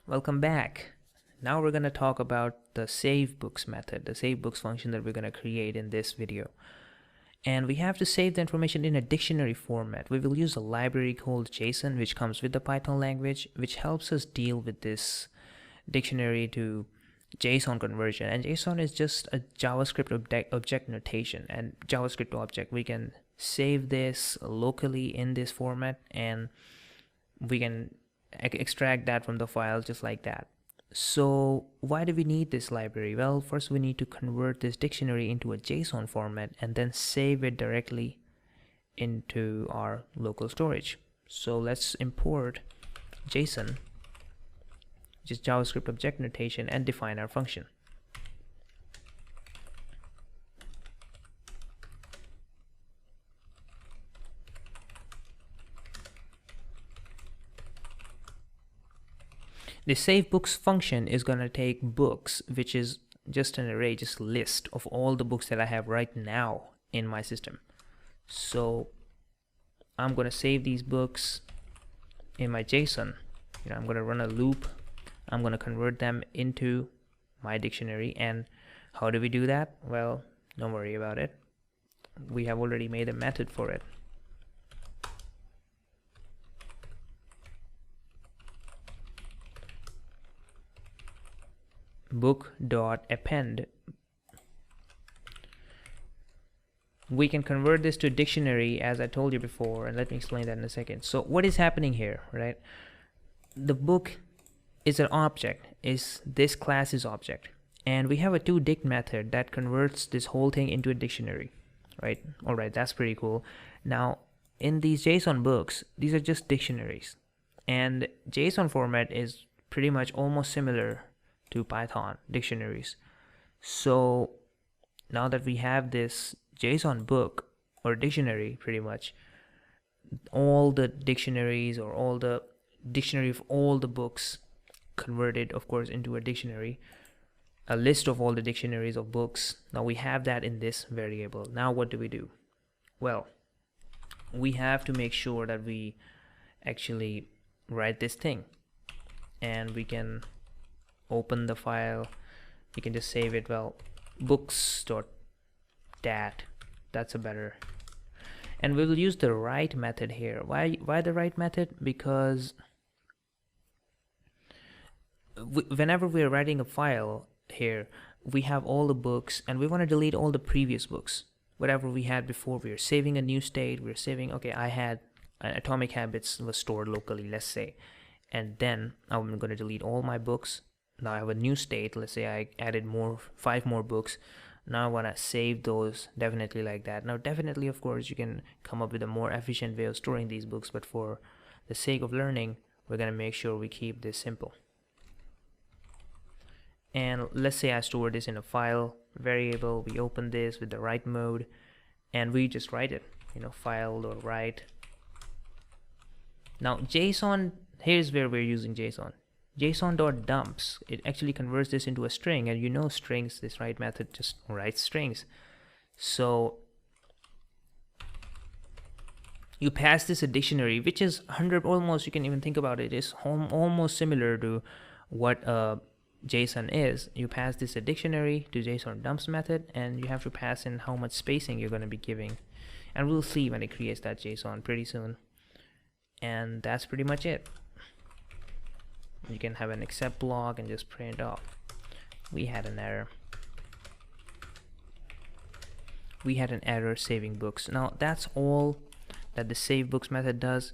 Welcome back. Now we're going to talk about the save books method, the save books function that we're going to create in this video. And we have to save the information in a dictionary format. We will use a library called JSON, which comes with the Python language, which helps us deal with this dictionary to JSON conversion. And JSON is just a JavaScript object notation, and JavaScript object. We can save this locally in this format, and we can extract that from the file just like that. So why do we need this library? Well, first we need to convert this dictionary into a JSON format and then save it directly into our local storage. So let's import JSON, which is JavaScript object notation, and define our function. The save books function is going to take books, which is just an array, just a list of all the books that I have right now in my system. So I'm going to save these books in my JSON. I'm going to run a loop. I'm going to convert them into my dictionary. And how do we do that? Well, don't worry about it. We have already made a method for it. Book.append. We can convert this to dictionary as I told you before, and let me explain that in a second. So what is happening here, right? The book is an object, is this class is object, and we have a toDict method that converts this whole thing into a dictionary, right? All right, that's pretty cool. Now in these JSON books, these are just dictionaries, and JSON format is pretty much almost similar to Python dictionaries. So now that we have this JSON book or dictionary, pretty much all the dictionaries or all the dictionary of all the books converted, of course, into a dictionary, a list of all the dictionaries of books. Now we have that in this variable. Now what do we do? Well, we have to make sure that we actually write this thing, and we can open the file. You can just save it. Well, books.dat, that's a better. And we will use the write method here. Why the write method? Because whenever we're writing a file here, we have all the books and we want to delete all the previous books, whatever we had before. We're saving a new state. We're saving, okay, I had Atomic Habits was stored locally, let's say, and then I'm going to delete all my books. Now I have a new state. Let's say I added 5 more books. Now I want to save those definitely like that. Now definitely, of course, you can come up with a more efficient way of storing these books, but for the sake of learning, we're going to make sure we keep this simple. And let's say I store this in a file variable. We open this with the write mode and we just write it, file or write. Now JSON, here's where we're using JSON. JSON.dumps, it actually converts this into a string, and strings, this write method just writes strings. So you pass this a dictionary, which is 100 almost, you can even think about it, is almost similar to what JSON is. You pass this a dictionary to JSON dumps method, and you have to pass in how much spacing you're going to be giving, and we'll see when it creates that JSON pretty soon. And that's pretty much it. You can have an except block and just print off. We had an error. We had an error saving books. Now that's all that the save books method does.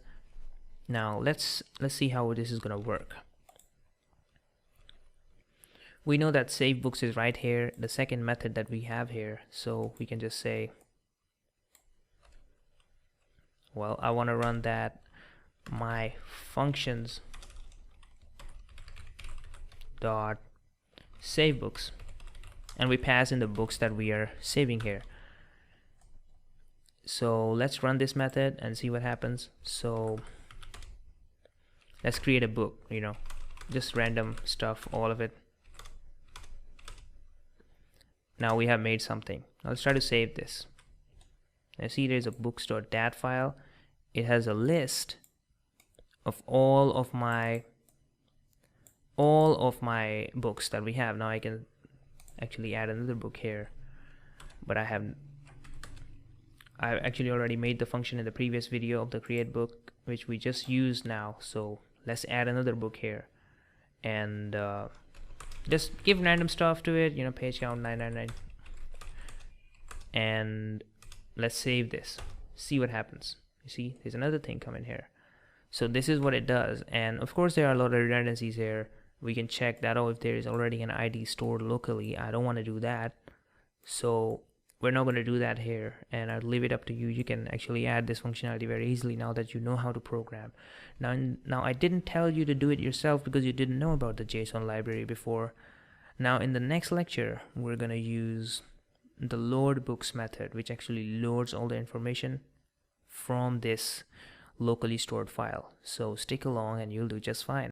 Now let's see how this is gonna work. We know that save books is right here, the second method that we have here. So we can just say, well, I want to run that my functions dot save books, and we pass in the books that we are saving here. So let's run this method and see what happens. So let's create a book, just random stuff, all of it. Now we have made something. Now let's try to save this. Now see, there's a books.dat file. It has a list of all of my all of my books that we have. Now I can actually add another book here, but I've actually already made the function in the previous video of the create book, which we just used now. So let's add another book here, and just give random stuff to it, you know, page count 999, and let's save this, see what happens. You see there's another thing coming here. So this is what it does, and of course there are a lot of redundancies here. We can check that out if there is already an ID stored locally. I don't want to do that, so we're not going to do that here, and I'll leave it up to you. You can actually add this functionality very easily now that you know how to program. Now I didn't tell you to do it yourself because you didn't know about the JSON library before. Now in the next lecture we're going to use the load books method, which actually loads all the information from this locally stored file. So stick along and you'll do just fine.